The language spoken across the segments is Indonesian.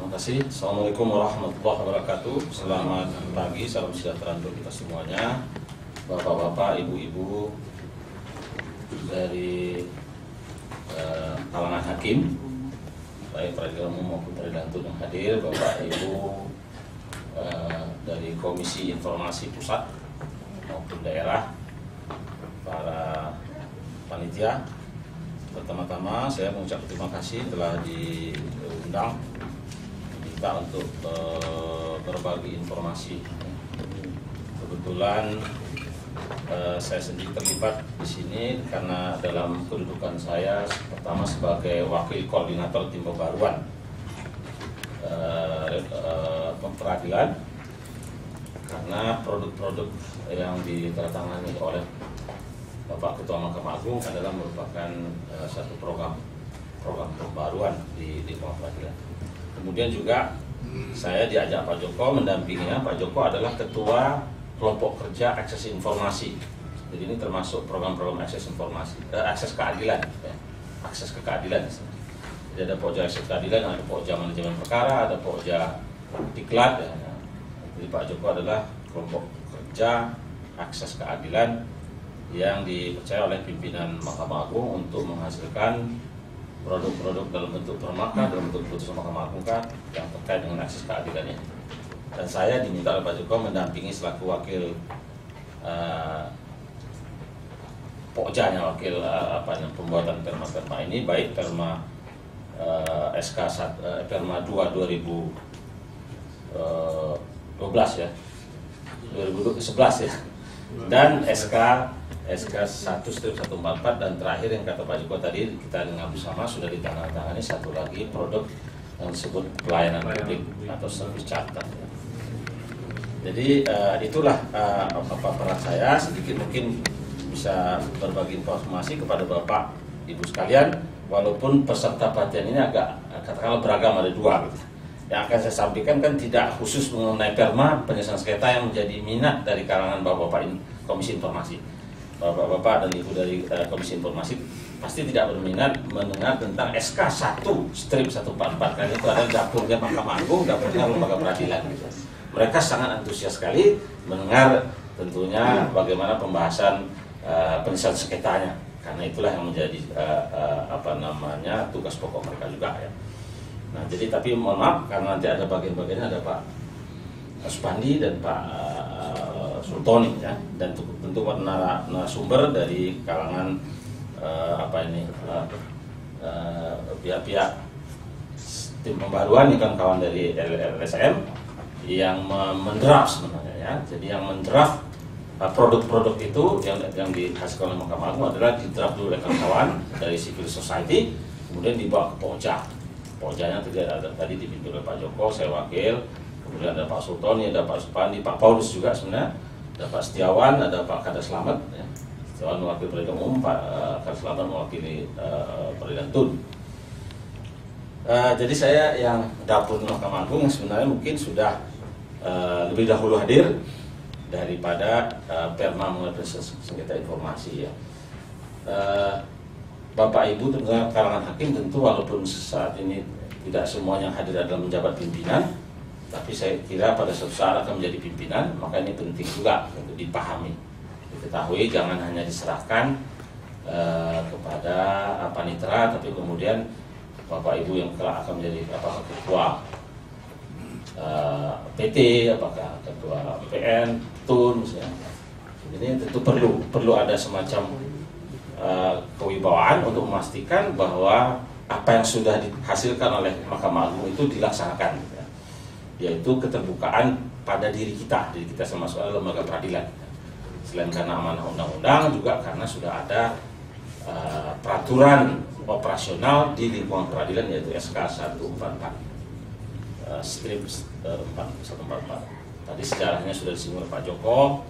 Terima kasih. Assalamualaikum warahmatullahi wabarakatuh. Selamat pagi, salam sejahtera untuk kita semuanya. Bapak-bapak, ibu-ibu dari kalangan hakim, baik peradilan umum maupun peradilan tun yang hadir, bapak ibu dari Komisi Informasi Pusat maupun daerah, para panitia. Pertama-tama saya mengucapkan terima kasih telah diundang untuk berbagi informasi. Kebetulan saya sendiri terlibat di sini karena dalam kedudukan saya pertama sebagai wakil koordinator tim pembaruan peradilan, karena produk-produk yang ditandatangani oleh Bapak Ketua Mahkamah Agung adalah merupakan satu program pembaruan di peradilan. Kemudian juga saya diajak Pak Joko mendampinginya. Pak Joko adalah ketua kelompok kerja akses informasi. Jadi ini termasuk program-program akses informasi, akses keadilan, ya. Akses ke keadilan. Jadi ada pokja akses keadilan, ada pokja manajemen perkara, ada pokja diklat. Ya. Jadi Pak Joko adalah kelompok kerja akses keadilan yang dipercaya oleh pimpinan Mahkamah Agung untuk menghasilkan produk-produk dalam bentuk permaka, dalam bentuk putusan Mahkamah Agung yang terkait dengan akses keadilannya. Dan saya diminta oleh Pak Joko mendampingi selaku wakil pokjanya, wakil pembuatan perma ini, baik perma SK perma 2 2012 ya, 2011 ya, dan SK 1/144, dan terakhir yang kata Pak Joko tadi kita dengar bersama sudah ditandatangani satu lagi produk yang disebut pelayanan publik atau service charter. Jadi itulah peran saya, sedikit mungkin bisa berbagi informasi kepada Bapak Ibu sekalian, walaupun peserta pelatihan ini agak katakanlah beragam, ada dua gitu. Yang akan saya sampaikan kan tidak khusus mengenai perma penyelesaian sengketa yang menjadi minat dari kalangan Bapak-bapak Komisi Informasi. Bapak-bapak dan Ibu dari Komisi Informasi pasti tidak berminat mendengar tentang SK 1/144, karena itu adalah dapurnya Mahkamah Agung, dapurnya lembaga peradilan. Mereka sangat antusias sekali mendengar tentunya bagaimana pembahasan penyelesaian sengketanya, karena itulah yang menjadi tugas pokok mereka juga ya. Nah, jadi tapi mohon maaf karena nanti ada bagian-bagiannya, ada Pak Supandi dan Pak Sultoni ya, dan tentu narasumber dari kalangan pihak-pihak tim pembaruan, ini kan kawan dari LSM yang mendraft sebenarnya ya. Jadi yang mendraft produk-produk itu yang dihasilkan oleh Mahkamah Agung adalah didraft dulu oleh kawan-kawan dari civil society, kemudian dibawa ke pokja. Pokjanya tadi dipimpin oleh Pak Joko, saya wakil, kemudian ada Pak Sultoni, ada Pak Supandi, Pak Paulus juga sebenarnya, ada Pak Setiawan, ada Pak Kada Slamet ya. Setiawan mewakili peradilan umum, Pak Kada Slamet mewakili peradilan tun. Jadi saya yang dapur Mahkamah Agung yang sebenarnya mungkin sudah lebih dahulu hadir daripada perma mengenai sengketa informasi ya. Bapak Ibu tentunya kalangan hakim tentu walaupun saat ini tidak semuanya hadir adalah menjabat pimpinan, tapi saya kira pada suatu saat akan menjadi pimpinan, maka ini penting juga untuk dipahami, diketahui, jangan hanya diserahkan kepada panitera, tapi kemudian Bapak Ibu yang kelak akan menjadi apakah ketua PT, apakah ketua PN, TUN misalnya. Ini tentu perlu ada semacam kewibawaan untuk memastikan bahwa apa yang sudah dihasilkan oleh Mahkamah Agung itu dilaksanakan ya. Yaitu keterbukaan pada diri kita sama soal lembaga peradilan. Selain karena amanah undang-undang, juga karena sudah ada peraturan operasional di lingkungan peradilan, yaitu SK 144 strip 144. Tadi sejarahnya sudah disinggung oleh Pak Joko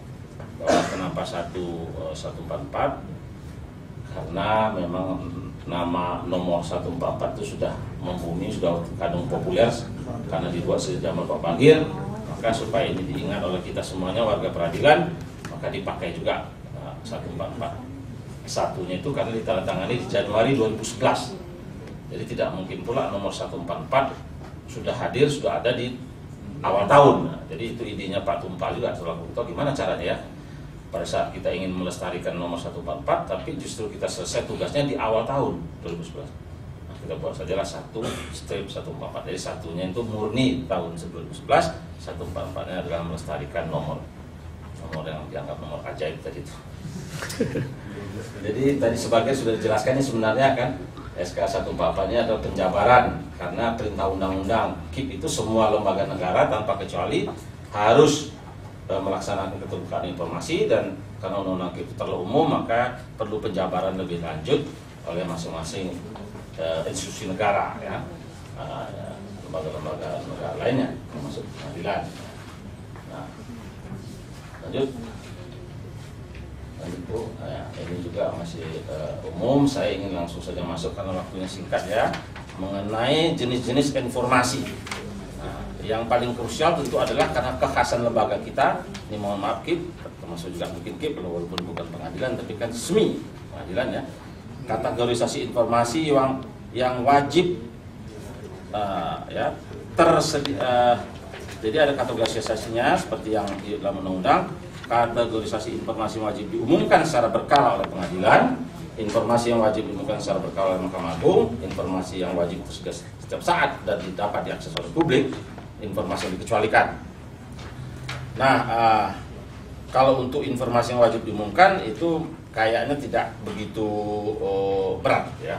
bahwa kenapa 144, karena memang nama nomor 144 itu sudah membumi, sudah kadung populer karena dibuat sejak zaman Pak Bagir, maka supaya ini diingat oleh kita semuanya warga peradilan, maka dipakai juga 144. Satunya itu karena ditandatangani di Januari 2011. Jadi tidak mungkin pula nomor 144 sudah hadir, sudah ada di awal tahun. Nah, jadi itu idenya Pak Tumpal juga selaku ketua, gimana caranya ya pada saat kita ingin melestarikan nomor 144 tapi justru kita selesai tugasnya di awal tahun 2011. Nah, kita buat sajalah 1/144. Jadi satunya itu murni tahun 2011, 144-nya adalah melestarikan nomor yang dianggap nomor ajaib tadi itu. Jadi tadi sebagai sudah dijelaskan, ini sebenarnya kan SK 144-nya adalah penjabaran karena perintah undang-undang KIP itu semua lembaga negara tanpa kecuali harus melaksanakan keterbukaan informasi, dan karena undang-undang KIP itu terlalu umum maka perlu penjabaran lebih lanjut oleh masing-masing institusi negara ya, lembaga-lembaga negara lainnya termasuk pengadilan. Nah, lanjut Bu, nah, ini juga masih umum. Saya ingin langsung saja masuk karena waktunya singkat ya, mengenai jenis-jenis informasi. Nah, yang paling krusial tentu adalah karena kekhasan lembaga kita. Ini mohon maaf KIP, termasuk juga mungkin KIP walaupun bukan pengadilan tapi kan SMI pengadilan ya. Kategorisasi informasi yang wajib ya tersedia. Jadi ada kategorisasinya seperti yang di dalam undang-undang. Kategorisasi informasi wajib diumumkan secara berkala oleh pengadilan, informasi yang wajib diumumkan secara berkala oleh Mahkamah Agung, informasi yang wajib tersedia setiap saat dan dapat diakses oleh publik, informasi yang dikecualikan. Nah, kalau untuk informasi yang wajib diumumkan itu kayaknya tidak begitu berat ya,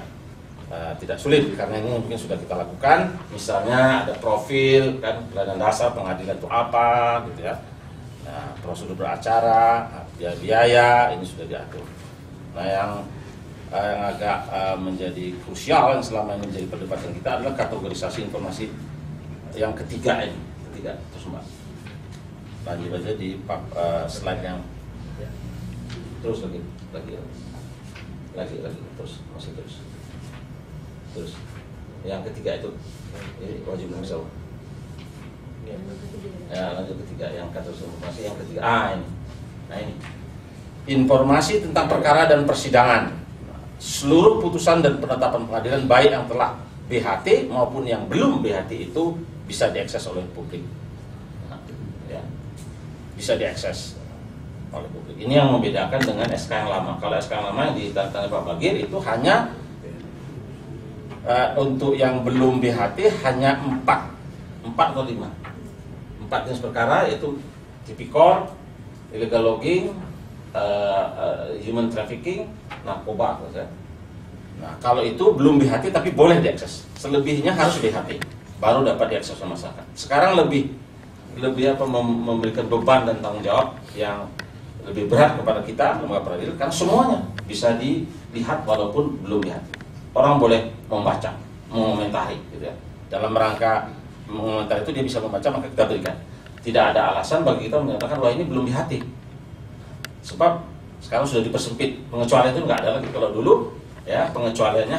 tidak sulit karena ini mungkin sudah kita lakukan. Misalnya ada profil kan, pelayanan dasar pengadilan itu apa gitu ya. Nah, prosedur beracara, biaya ini sudah diatur. Nah, yang agak menjadi krusial yang selama ini menjadi perdebatan kita adalah kategorisasi informasi yang ketiga ini. Ketiga, terus Mbak. Lanjut aja di slide yang terus lagi, terus masih terus. Yang ketiga itu ini wajib mengusaha. Ya, lanjut ketiga, yang kategori informasi yang ketiga. Ini. Nah, ini. Informasi tentang perkara dan persidangan. Seluruh putusan dan penetapan pengadilan baik yang telah BHT maupun yang belum BHT itu bisa diakses oleh publik. Nah, ya. Bisa diakses oleh publik. Ini yang membedakan dengan SK yang lama. Kalau SK yang lama yang ditandatangani Pak Bagir itu hanya untuk yang belum BHT hanya 4 atau 5. 4 jenis perkara, yaitu tipikor, illegal logging, human trafficking, narkoba. Nah, kalau itu belum BHT tapi boleh diakses. Selebihnya harus BHT, baru dapat diakses oleh masyarakat. Sekarang lebih memberikan beban dan tanggung jawab yang lebih berat kepada kita lembaga peradilan, karena semuanya bisa dilihat walaupun belum BHT. Orang boleh membaca, mengomentari, gitu ya. Dalam rangka mengomentari itu dia bisa membaca, maka kita berikan. Tidak ada alasan bagi kita menyatakan bahwa ini belum BHT. Sebab sekarang sudah dipersempit, pengecualian itu nggak ada lagi. Kalau dulu ya pengecualiannya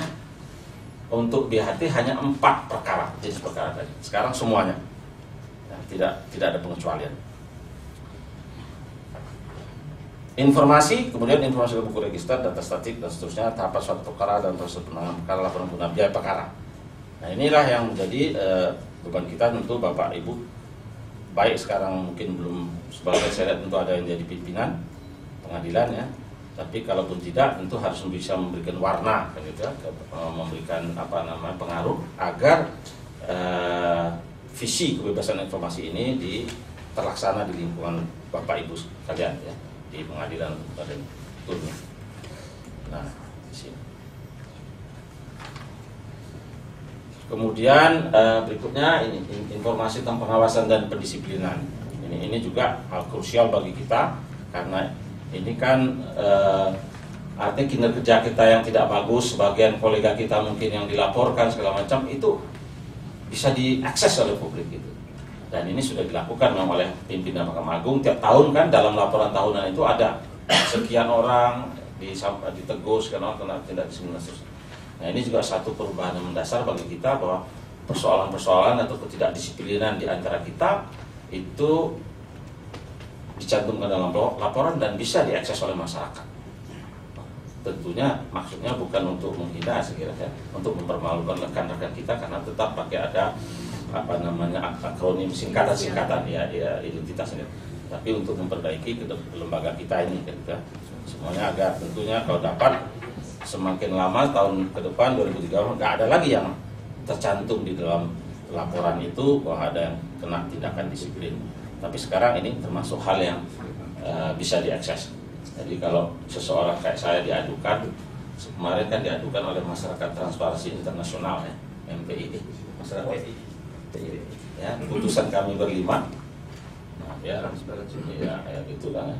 untuk BHT hanya 4 perkara, jenis perkara tadi. Sekarang semuanya ya, tidak ada pengecualian. Informasi, kemudian informasi buku register, data statik dan seterusnya, tahapan suatu perkara dan proses penanganan perkara, laporan guna biaya perkara. Nah, inilah yang menjadi beban kita tentu Bapak Ibu. Baik sekarang mungkin belum, sebagai saya lihat tentu ada yang jadi pimpinan pengadilan ya. Tapi kalaupun tidak tentu harus bisa memberikan warna kan gitu ya, memberikan pengaruh agar visi kebebasan informasi ini terlaksana di lingkungan Bapak Ibu sekalian ya, di pengadilan dan turunnya. Nah, di sini. Kemudian berikutnya ini informasi tentang pengawasan dan pendisiplinan. Ini juga hal krusial bagi kita karena ini kan artinya kinerja kita yang tidak bagus, sebagian kolega kita mungkin yang dilaporkan segala macam itu bisa diakses oleh publik gitu. Dan ini sudah dilakukan memang oleh pimpinan Mahkamah Agung tiap tahun kan, dalam laporan tahunan itu ada sekian orang ditegur, sekian orang kena tindak diskriminasi. Nah, ini juga satu perubahan yang mendasar bagi kita bahwa persoalan-persoalan atau ketidakdisiplinan di antara kita itu dicantumkan dalam laporan dan bisa diakses oleh masyarakat. Tentunya maksudnya bukan untuk menghina, saya kira ya, untuk mempermalukan rekan-rekan kita, karena tetap pakai ada apa namanya akronim singkatan ya identitasnya, tapi untuk memperbaiki lembaga kita ini kita semuanya agar tentunya kalau dapat semakin lama tahun ke depan 2030 nggak ada lagi yang tercantum di dalam laporan itu bahwa ada yang kena tindakan disiplin. Tapi sekarang ini termasuk hal yang bisa diakses. Jadi kalau seseorang kayak saya diadukan, kemarin kan diadukan oleh Masyarakat Transparansi Internasional ya, MPI, masyarakat MPI. Ya, putusan kami berlima. Nah, ya gitu kan.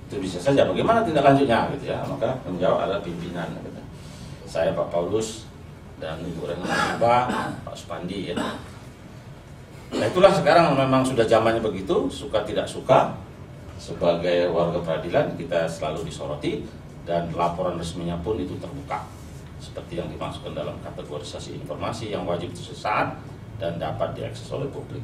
Itu bisa saja bagaimana tindak lanjutnya gitu ya. Maka menjawab adalah pimpinan gitu. Saya Pak Paulus dan Ibu Rena, Pak Supandi ya. Nah itulah sekarang memang sudah zamannya begitu, suka tidak suka sebagai warga peradilan kita selalu disoroti dan laporan resminya pun itu terbuka seperti yang dimasukkan dalam kategorisasi informasi yang wajib sesaat dan dapat diakses oleh publik.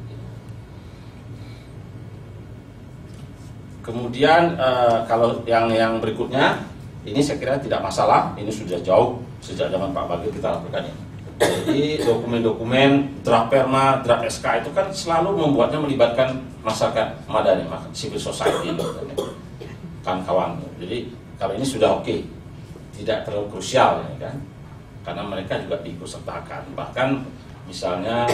Kemudian kalau yang berikutnya ini saya kira tidak masalah, ini sudah jauh sejak zaman Pak Bagir kita lakukan ini. Jadi dokumen-dokumen draft perma, draft SK itu kan selalu membuatnya melibatkan masyarakat madani, civil society, kawan-kawan. Jadi kalau ini sudah oke, tidak terlalu krusial ya kan, karena mereka juga diikutsertakan. Bahkan misalnya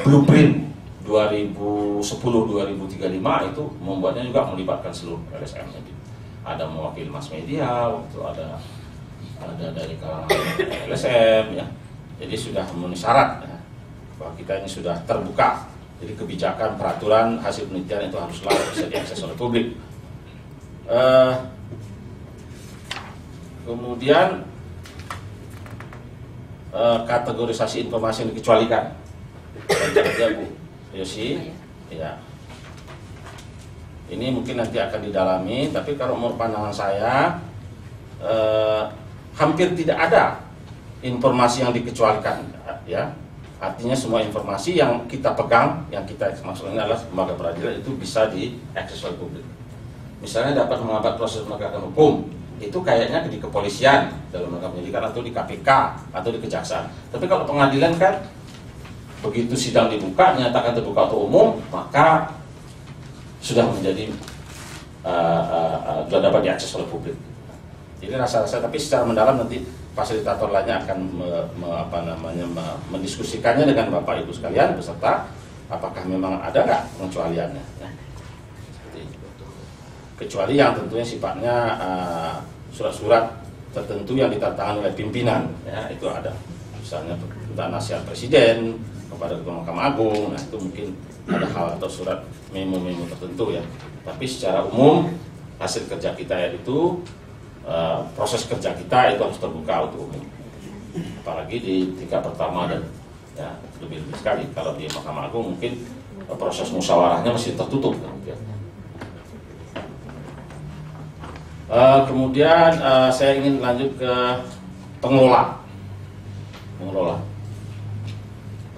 blueprint 2010-2035 itu membuatnya juga melibatkan seluruh LSM. Ada mewakili mass media, waktu ada dari kalangan LSM ya. Jadi sudah memenuhi syarat ya, bahwa kita ini sudah terbuka. Jadi kebijakan, peraturan, hasil penelitian itu harus selalu bisa diakses oleh publik. Kemudian kategorisasi informasi yang dikecualikan. Ya Bu Yosi, ya. Ini mungkin nanti akan didalami, tapi kalau menurut pandangan saya hampir tidak ada informasi yang dikecualikan, ya. Artinya semua informasi yang kita pegang, yang kita maksudnya adalah lembaga peradilan itu bisa diakses oleh publik. Misalnya dapat menghambat proses penegakan hukum, itu kayaknya di kepolisian dalam lembaga penyidikan atau di KPK atau di kejaksaan. Tapi kalau pengadilan kan begitu sidang dibuka, nyatakan terbuka untuk umum, maka sudah menjadi sudah dapat diakses oleh publik. Jadi rasa-rasa, tapi secara mendalam nanti fasilitator lainnya akan mendiskusikannya dengan Bapak Ibu sekalian beserta apakah memang ada nggak pengecualiannya. Ya. Kecuali yang tentunya sifatnya surat-surat tertentu yang ditandatangani oleh pimpinan, ya itu ada. Misalnya tentang nasihat presiden kepada Ketua Mahkamah Agung, nah itu mungkin ada hal atau surat memo-memo tertentu ya. Tapi secara umum hasil kerja kita itu proses kerja kita itu harus terbuka untuk umum. Apalagi di tingkat pertama dan ya lebih sekali. Kalau di Mahkamah Agung mungkin proses musyawarahnya masih tertutup. Kemudian saya ingin lanjut ke pengelola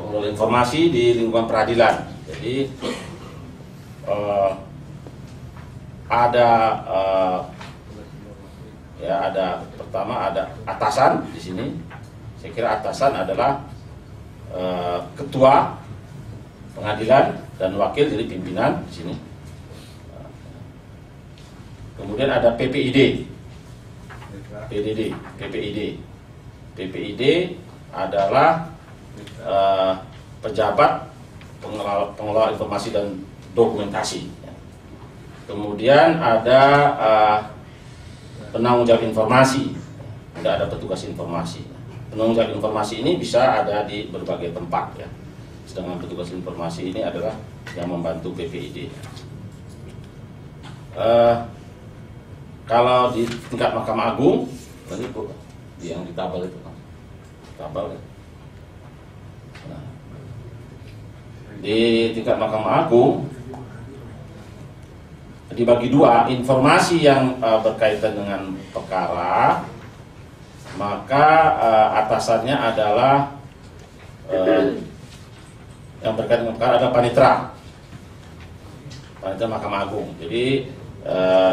informasi di lingkungan peradilan. Jadi ada pertama ada atasan di sini. Saya kira atasan adalah ketua pengadilan dan wakil dari pimpinan di sini. Kemudian ada PPID. PPID adalah pejabat pengelola informasi dan dokumentasi. Kemudian ada penanggung jawab informasi, tidak ada petugas informasi. Penanggung jawab informasi ini bisa ada di berbagai tempat ya. Sedangkan petugas informasi ini adalah yang membantu PPID. Kalau di tingkat Mahkamah Agung, yang di tabel itu, tabel. Nah, di tingkat Mahkamah Agung dibagi dua, informasi yang berkaitan dengan perkara, maka atasannya adalah yang berkaitan dengan perkara adalah panitera Mahkamah Agung. Jadi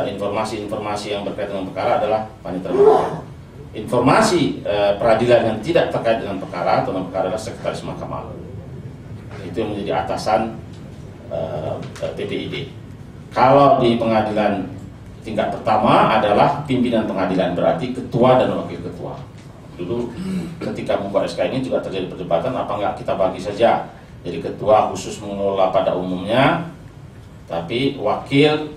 informasi-informasi yang berkaitan dengan perkara adalah panitera Mahkamah. Informasi peradilan yang tidak terkait dengan perkara atau dengan perkara adalah sekretaris Mahkamah Agung. itu yang menjadi atasan PPID. Kalau di pengadilan tingkat pertama adalah pimpinan pengadilan, berarti ketua dan wakil ketua. Dulu ketika membuat SK ini juga terjadi perdebatan, apa enggak kita bagi saja. Jadi ketua khusus mengelola pada umumnya, tapi wakil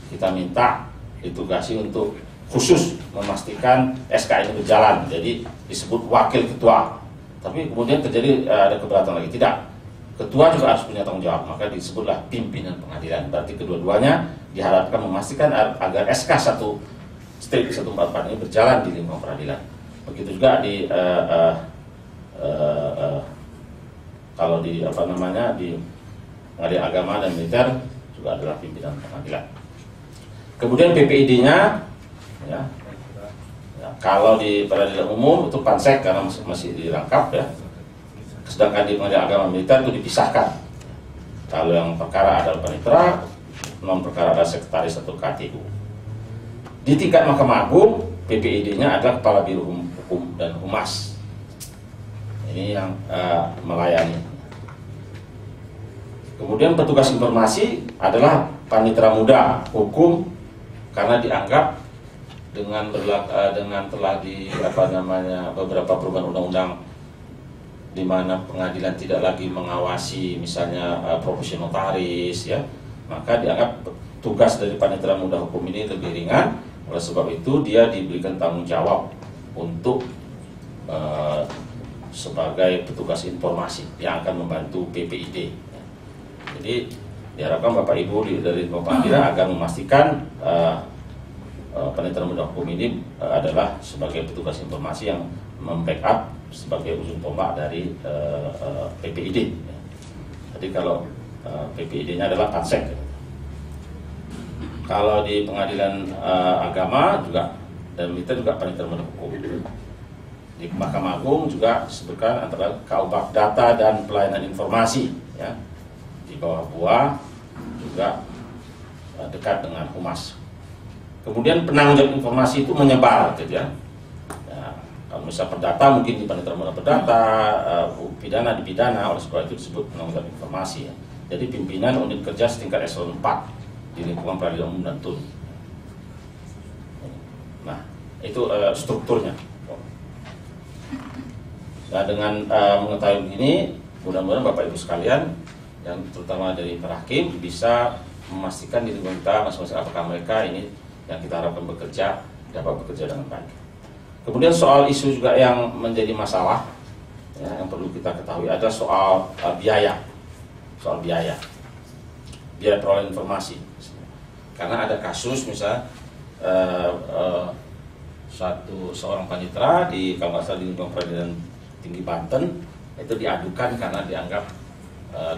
kita minta ditugasi untuk khusus memastikan SK ini berjalan. Jadi disebut wakil ketua. Tapi kemudian terjadi ada keberatan lagi, tidak. Ketua juga harus punya tanggung jawab, maka disebutlah pimpinan pengadilan. Berarti kedua-duanya diharapkan memastikan agar SK 1/144 ini berjalan di lingkungan peradilan. Begitu juga di kalau di di pengadilan agama dan militer juga adalah pimpinan pengadilan. Kemudian PPID-nya, ya, kalau di peradilan umum itu pansek karena masih dirangkap, ya. Sedangkan di pengadilan agama militer itu dipisahkan. Kalau yang perkara adalah panitera, non perkara adalah sekretaris atau KTU. Di tingkat Mahkamah Agung, PPID-nya adalah Kepala Biro Hukum dan Humas. Ini yang melayani. Kemudian petugas informasi adalah panitera muda hukum, karena dianggap dengan telah di beberapa perubahan undang-undang di mana pengadilan tidak lagi mengawasi misalnya profesi notaris, ya, maka dianggap tugas dari panitera muda hukum ini lebih ringan. Oleh sebab itu dia diberikan tanggung jawab untuk sebagai petugas informasi yang akan membantu PPID. Jadi diharapkan Bapak Ibu dari pengadilan agar memastikan panitera muda hukum ini adalah sebagai petugas informasi yang membackup sebagai ujung tombak dari PPID. Jadi kalau PPID-nya adalah pansek. Kalau di pengadilan agama juga dan militer juga panitera muda hukum. Di Mahkamah Agung juga disebutkan antara KUBAK data dan pelayanan informasi, ya. Di bawah BUA juga dekat dengan humas. Kemudian penanggung jawab informasi itu menyebar, gitu, ya. Kalau misalnya perdata mungkin di panitera muda perdata, pidana di pidana, oleh sebab itu disebut penanggung jawab informasi, ya. Jadi pimpinan unit kerja setingkat eselon 4 di lingkungan peradilan umum dan tun. Nah, itu strukturnya. Nah, dengan mengetahui ini, mudah-mudahan Bapak Ibu sekalian, yang terutama dari para hakim, bisa memastikan di lingkungan kita masing-masing apakah mereka ini yang kita harapkan bekerja dapat bekerja dengan baik. Kemudian soal isu juga yang menjadi masalah, ya, yang perlu kita ketahui ada soal biaya perolehan informasi. Karena ada kasus misalnya seorang panitera di kalau nggak salah di lingkungan peradilan tinggi Banten itu diadukan karena dianggap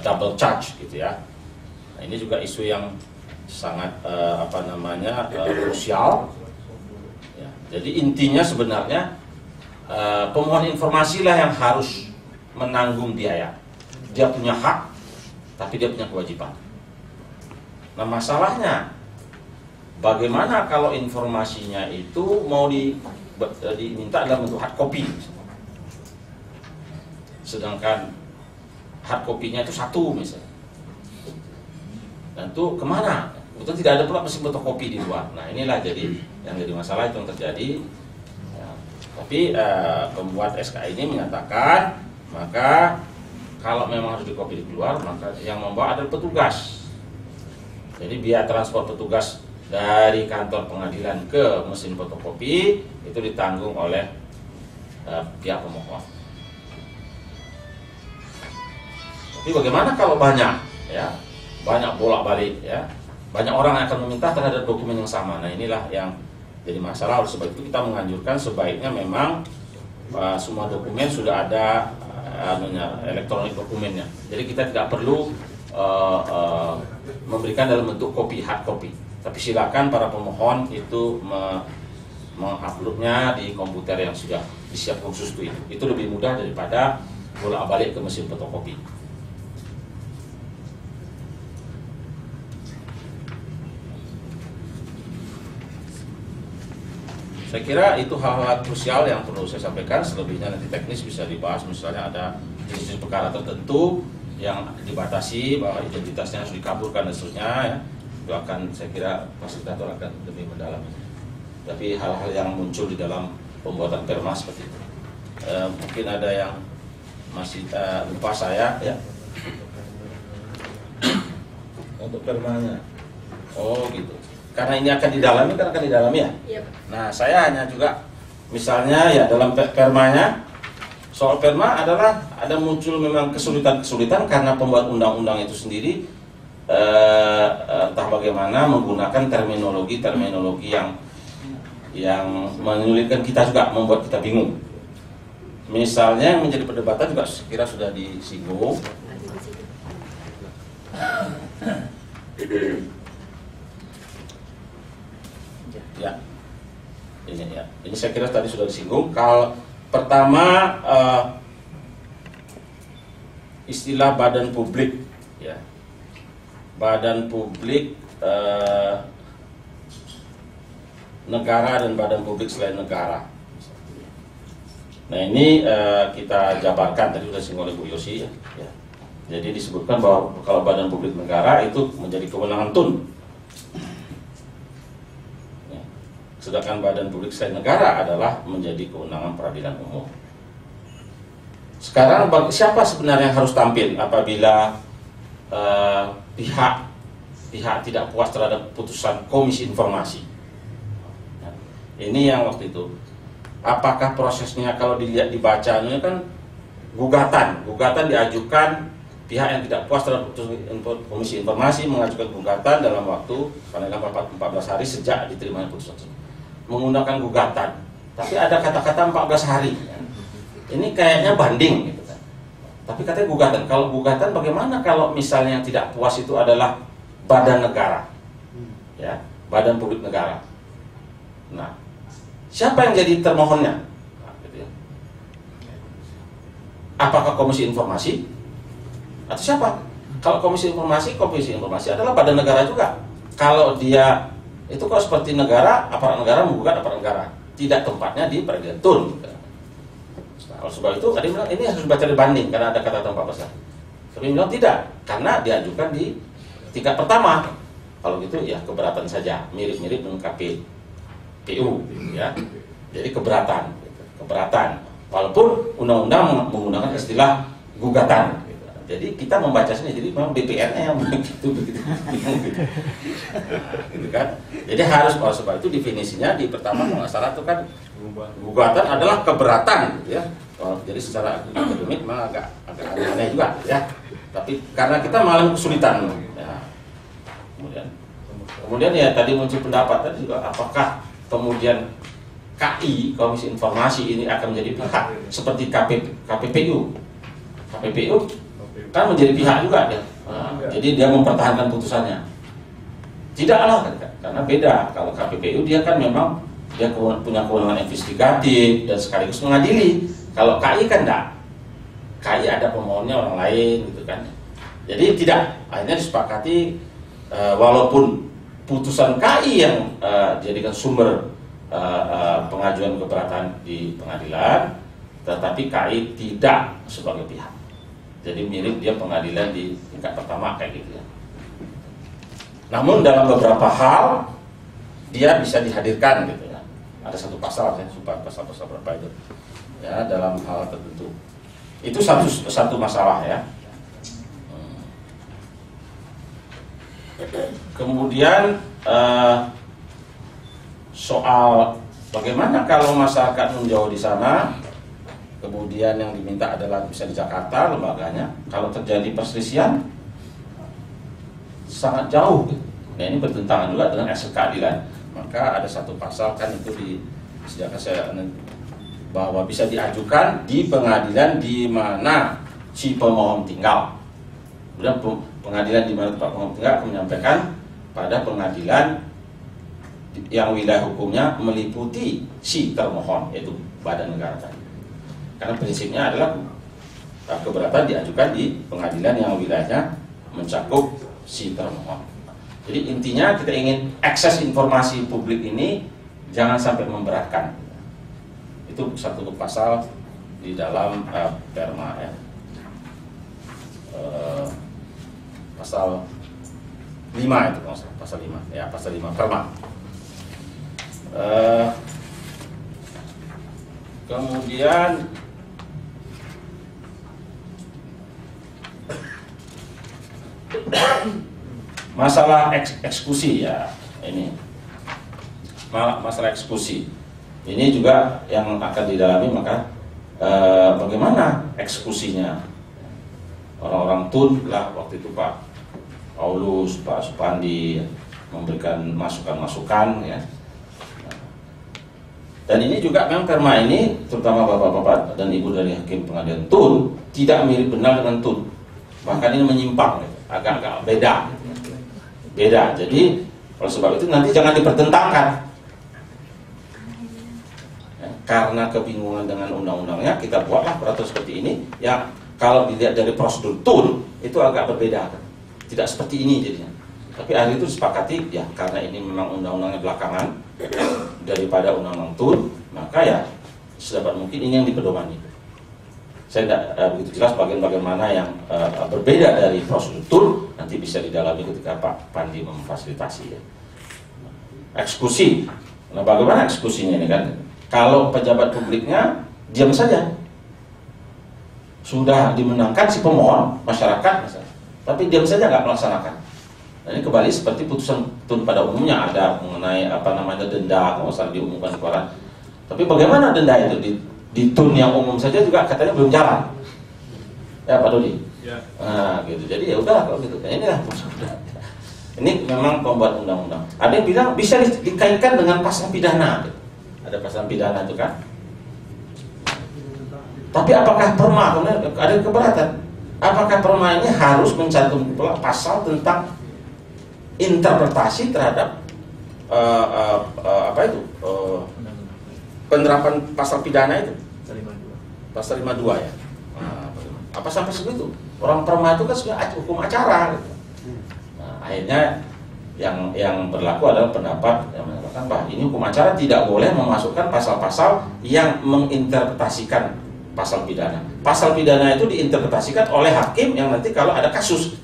double charge, gitu, ya. Nah, ini juga isu yang sangat krusial. Jadi intinya sebenarnya pemohon informasi lah yang harus menanggung biaya. Dia punya hak, tapi dia punya kewajiban. Nah, masalahnya bagaimana kalau informasinya itu mau diminta dalam bentuk hard copy, sedangkan hard copy-nya itu satu misalnya. Dan itu kemana? Betul tidak ada pula mesin fotokopi di luar. Nah, inilah yang jadi masalah itu yang terjadi. Ya, tapi pembuat SK ini menyatakan, maka kalau memang harus dikopi di luar, maka yang membawa adalah petugas. Jadi biaya transport petugas dari kantor pengadilan ke mesin fotokopi itu ditanggung oleh pihak pemohon. Tapi bagaimana kalau banyak, ya, banyak bolak-balik, ya. Banyak orang yang akan meminta terhadap dokumen yang sama. Nah, inilah yang jadi masalah. Oleh sebab itu kita menganjurkan sebaiknya memang semua dokumen sudah ada elektronik dokumennya. Jadi kita tidak perlu memberikan dalam bentuk kopi, hard copy. Tapi silakan para pemohon itu menguploadnya di komputer yang sudah disiapkan khusus itu. Itu lebih mudah daripada bolak-balik ke mesin fotokopi. Saya kira itu hal-hal krusial yang perlu saya sampaikan. Selebihnya nanti teknis bisa dibahas, misalnya ada jenis perkara tertentu yang dibatasi bahwa identitasnya harus dikabulkan dan seterusnya ya. Itu akan, saya kira fasilitator akan lebih mendalam. Tapi hal-hal yang muncul di dalam pembuatan perma seperti itu, mungkin ada yang masih lupa saya ya untuk permanya. Oh gitu. Karena ini akan didalami, kan akan didalami ya. Iya. Nah, saya hanya juga misalnya ya dalam permanya, soal perma adalah ada muncul memang kesulitan-kesulitan karena pembuat undang-undang itu sendiri entah bagaimana menggunakan terminologi yang menyulitkan kita juga, membuat kita bingung. Misalnya yang menjadi perdebatan juga kira sudah disinggung. Ya, ini saya kira tadi sudah disinggung. Kalau pertama istilah badan publik, ya, badan publik negara dan badan publik selain negara. Nah ini kita jabarkan, tadi sudah disinggung oleh Bu Yosi ya. Jadi disebutkan bahwa kalau badan publik negara itu menjadi kewenangan TUN. Ya. Sedangkan badan publik selain negara adalah menjadi kewenangan peradilan umum. Sekarang siapa sebenarnya yang harus tampil apabila pihak tidak puas terhadap putusan Komisi Informasi? Nah, ini yang waktu itu. Apakah prosesnya kalau dilihat dibacanya kan gugatan diajukan, pihak yang tidak puas terhadap putusan Komisi Informasi mengajukan gugatan dalam waktu paling lambat 14 hari sejak diterima putusan tersebut, menggunakan gugatan, tapi ada kata-kata 14 hari. Ini kayaknya banding gitu kan. Tapi katanya gugatan. Kalau gugatan bagaimana kalau misalnya yang tidak puas itu adalah badan negara, ya, badan publik negara. Nah, siapa yang jadi termohonnya? Nah, gitu ya. Apakah Komisi Informasi atau siapa? Kalau Komisi Informasi adalah badan negara juga. Kalau dia itu kok seperti negara, aparat negara menggugat aparat negara, tidak tempatnya di peradilan TUN. Gitu. Nah, oleh sebab itu tadi bilang ini harus baca dibanding karena ada kata 14 hari. Tapi bilang tidak, karena diajukan di tingkat pertama. Kalau gitu ya keberatan saja, mirip-mirip dengan KPU ya. Jadi keberatan. Walaupun undang-undang menggunakan istilah gugatan. Jadi kita membacanya jadi memang DPR-nya yang begitu kan. Jadi harus, oleh sebab itu definisinya di pertama kalau nggak salah itu kan gugatan adalah keberatan gitu ya. Jadi secara akademik memang agak aneh juga ya. Tapi karena kita mengalami kesulitan ya. Kemudian ya tadi muncul pendapat tadi juga, apakah kemudian KI, Komisi Informasi ini akan menjadi pihak seperti KPPU kan menjadi pihak juga dia. Nah, jadi dia mempertahankan putusannya. Tidaklah kan, karena beda. Kalau KPPU dia kan memang dia punya kewenangan investigatif dan sekaligus mengadili. Kalau KI kan enggak. KI ada pemohonnya orang lain gitu kan. Jadi tidak, akhirnya disepakati walaupun putusan KI yang jadikan sumber pengajuan keberatan di pengadilan, tetapi KI tidak sebagai pihak. Jadi mirip dia pengadilan di tingkat pertama kayak gitu ya. Namun dalam beberapa hal dia bisa dihadirkan gitu ya. Ada satu pasal, saya lupa pasal berapa itu. Ya, dalam hal tertentu. Itu satu masalah ya. Kemudian soal bagaimana kalau masyarakat menjauh di sana. Kemudian yang diminta adalah bisa di Jakarta lembaganya. Kalau terjadi perselisihan sangat jauh. Nah ini bertentangan juga dengan asas keadilan. Maka ada satu pasal kan itu disediakan saya bahwa bisa diajukan di pengadilan di mana si pemohon tinggal. Kemudian pengadilan di mana tempat pemohon tinggal akan menyampaikan pada pengadilan yang wilayah hukumnya meliputi si termohon, yaitu badan negara tadi. Karena prinsipnya adalah keberatan diajukan di pengadilan yang wilayahnya mencakup si termohon. Jadi intinya kita ingin akses informasi publik ini jangan sampai memberatkan. Itu satu pasal di dalam perma ya. pasal 5 itu, pasal 5 ya, pasal 5 Perma. Kemudian masalah eksekusi ya, ini masalah eksekusi ini juga yang akan didalami. Maka bagaimana eksekusinya orang-orang tun lah waktu itu, Pak Paulus, Pak Supandi memberikan masukan-masukan ya. Dan ini juga memang Perma ini, terutama bapak-bapak dan ibu dari hakim pengadilan tun, tidak mirip benar dengan tun, bahkan ini menyimpang gitu, agak-agak beda. Jadi oleh sebab itu nanti jangan dipertentangkan ya, karena kebingungan dengan undang-undangnya, kita buatlah peraturan seperti ini yang kalau dilihat dari prosedur tun itu agak berbeda kan? Tidak seperti ini jadinya. Tapi hari itu disepakati ya, karena ini memang undang-undangnya belakangan daripada undang-undang tun, maka ya sedapat mungkin ini yang dipedomani. Saya tidak begitu jelas bagian-bagian mana yang berbeda dari prosedur tun, nanti bisa didalami ketika Pak Pandi memfasilitasi ya. Eksekusi, nah bagaimana eksekusinya ini kan? Kalau pejabat publiknya diam saja, sudah dimenangkan si pemohon masyarakat misalnya, tapi diam saja nggak melaksanakan. Nah, ini kembali seperti putusan tun pada umumnya ada mengenai denda, kalau salah diumumkan di koran. Tapi bagaimana denda itu di tun yang umum saja juga katanya belum jalan. Ya Pak Dodi. Ya. Nah, gitu. Jadi ya udah kalau gitu. Nah, inilah ini memang pembuat undang-undang. Ada yang bilang bisa dikaitkan dengan pasal pidana. Ada pasal pidana itu kan. Tapi apakah Perma, kemudian ada keberatan? Apakah Perma ini harus mencantumkan pasal tentang interpretasi terhadap penerapan pasal pidana itu? Pasal 52 ya. Apa sampai segitu? Orang Perma itu kan sudah hukum acara gitu. Nah, akhirnya yang berlaku adalah pendapat yang mengatakan bahwa ini hukum acara tidak boleh memasukkan pasal-pasal yang menginterpretasikan pasal pidana. Pasal pidana itu diinterpretasikan oleh hakim yang nanti kalau ada kasus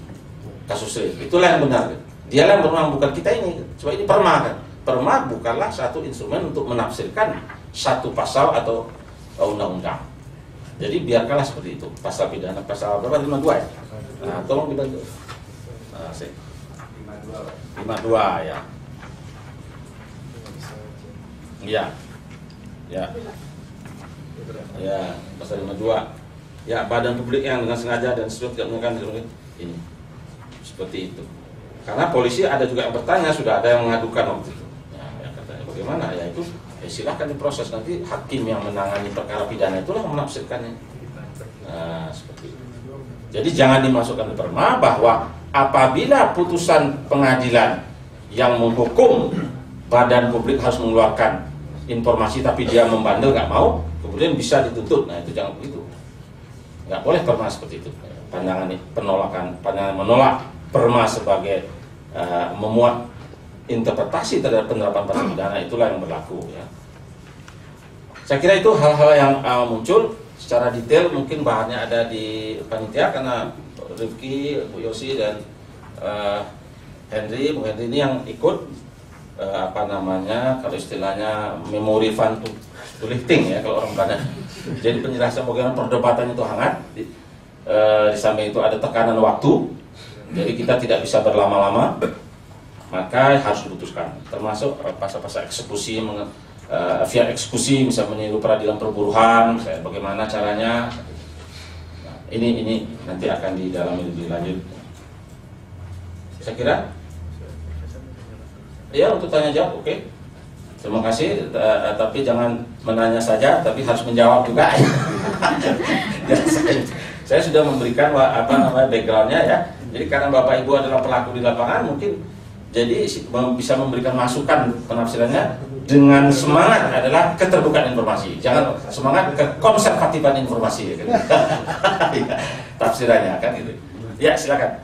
real. Itulah yang benar. Dialah yang berwenang, bukan kita ini. Coba ini Perma kan. Perma bukanlah satu instrumen untuk menafsirkan satu pasal atau undang-undang. Jadi biarkanlah seperti itu. Pasal pidana, pasal berapa? 52 ya? Nah, tolong dibantu. Nah, 52 ya. Iya. Ya. Ya, pasal 52. Ya, badan publik yang dengan sengaja dan sesuatu tidak menggunakan ini. Seperti itu. Karena polisi ada juga yang bertanya, sudah ada yang mengadukan waktu itu. Ya, yang katanya bagaimana? Ya itu silahkan diproses, nanti hakim yang menangani perkara pidana itulah menafsirkannya. Nah, seperti itu. Jadi jangan dimasukkan ke Perma bahwa apabila putusan pengadilan yang menghukum badan publik harus mengeluarkan informasi tapi dia membandel nggak mau, kemudian bisa dituntut. Nah itu jangan begitu. Nggak boleh Perma seperti itu. Pandangan menolak Perma sebagai memuat interpretasi terhadap penerapan pasal pidana, itulah yang berlaku ya. Saya kira itu hal-hal yang muncul secara detail, mungkin bahannya ada di panitia karena Rifki, Bu Yosi dan Bu Henry ini yang ikut kalau istilahnya memory fund to lifting ya kalau orang Belanda. Jadi penjelasan bagaimana perdebatan itu hangat. Di samping itu ada tekanan waktu. Jadi kita tidak bisa berlama-lama, maka harus diputuskan. Termasuk pasal-pasal eksekusi, via eksekusi, misalnya meniru peradilan perburuhan, bagaimana caranya. Nah, ini nanti akan didalami lebih lanjut. Saya kira, ya untuk tanya jawab, oke. Terima kasih, tapi jangan menanya saja, tapi harus menjawab juga. Saya sudah memberikan backgroundnya ya. Jadi karena Bapak Ibu adalah pelaku di lapangan, mungkin jadi bisa memberikan masukan penafsirannya dengan semangat adalah keterbukaan informasi. Jangan semangat kekonservatifan informasi. Tafsirannya kan gitu. Ya silakan.